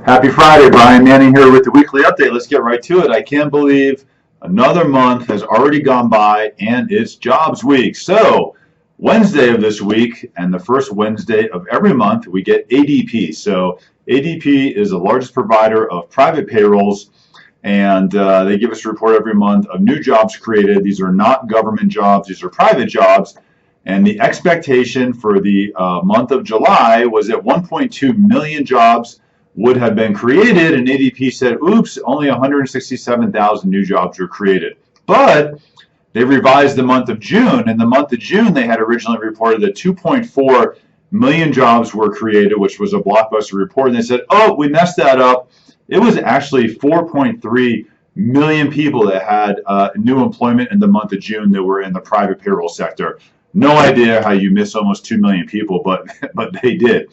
Happy Friday, Brian Manning here with the weekly update. Let's get right to it. I can't believe another month has already gone by and it's jobs week. So Wednesday of this week and the first Wednesday of every month, we get ADP. So ADP is the largest provider of private payrolls, and they give us a report every month of new jobs created. These are not government jobs, these are private jobs. And the expectation for the month of July was that 1.2 million jobs would have been created, and ADP said, oops, only 167,000 new jobs were created. But they revised the month of June. In the month of June, they had originally reported that 2.4 million jobs were created, which was a blockbuster report. And they said, oh, we messed that up. It was actually 4.3 million people that had new employment in the month of June that were in the private payroll sector. No idea how you miss almost 2 million people, but they did.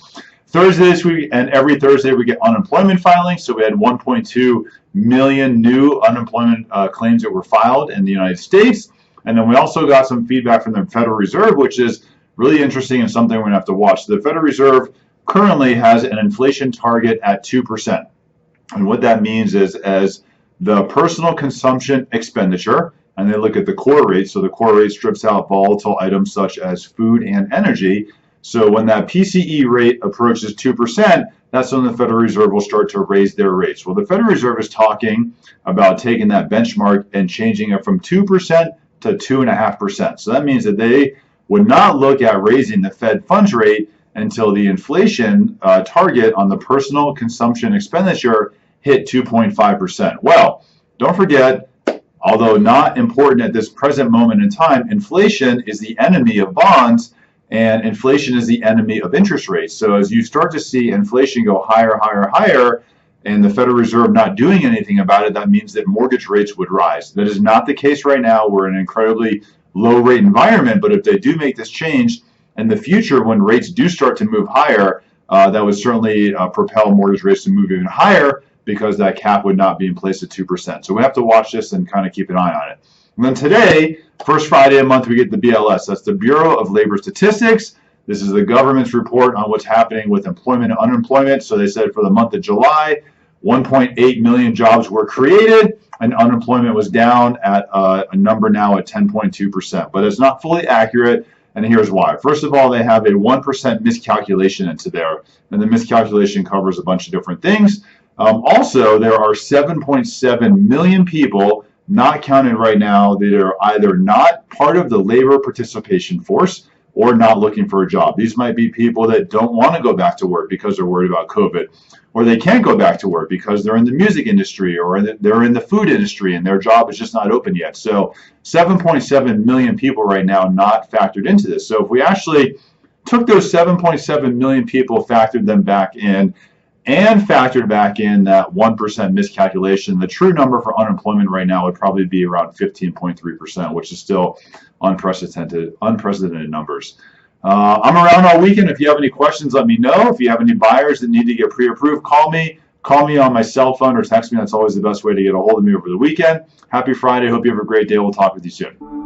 Thursday this week, and every Thursday we get unemployment filings. So we had 1.2 million new unemployment claims that were filed in the United States. And then we also got some feedback from the Federal Reserve, which is really interesting and something we're going to have to watch. The Federal Reserve currently has an inflation target at 2%. And what that means is as the personal consumption expenditure, and they look at the core rate, so the core rate strips out volatile items such as food and energy. So when that PCE rate approaches 2%, that's when the Federal Reserve will start to raise their rates. Well, the Federal Reserve is talking about taking that benchmark and changing it from 2% to 2.5%. So that means that they would not look at raising the Fed funds rate until the inflation target on the personal consumption expenditure hit 2.5%. Well, don't forget, although not important at this present moment in time, inflation is the enemy of bonds, and inflation is the enemy of interest rates. So as you start to see inflation go higher, higher, higher, and the Federal Reserve not doing anything about it, that means that mortgage rates would rise. That is not the case right now. We're in an incredibly low rate environment, but if they do make this change in the future, when rates do start to move higher, that would certainly propel mortgage rates to move even higher, because that cap would not be in place at 2%. So we have to watch this and kind of keep an eye on it. And then today, first Friday a month, we get the BLS. That's the Bureau of Labor Statistics. This is the government's report on what's happening with employment and unemployment. So they said for the month of July, 1.8 million jobs were created, and unemployment was down at a number now at 10.2%. But it's not fully accurate, and here's why. First of all, they have a 1% miscalculation into there, and the miscalculation covers a bunch of different things. Also, there are 7.7 million people not counted right now that are either not part of the labor participation force or not looking for a job. These might be people that don't want to go back to work because they're worried about COVID, or they can't go back to work because they're in the music industry or they're in the food industry and their job is just not open yet. So 7.7 million people right now not factored into this. So if we actually took those 7.7 million people, factored them back in, and factored back in that 1% miscalculation, the true number for unemployment right now would probably be around 15.3%, which is still unprecedented numbers. I'm around all weekend. If you have any questions, let me know. If you have any buyers that need to get pre-approved, call me. Call me on my cell phone or text me. That's always the best way to get a hold of me over the weekend. Happy Friday. Hope you have a great day. We'll talk with you soon.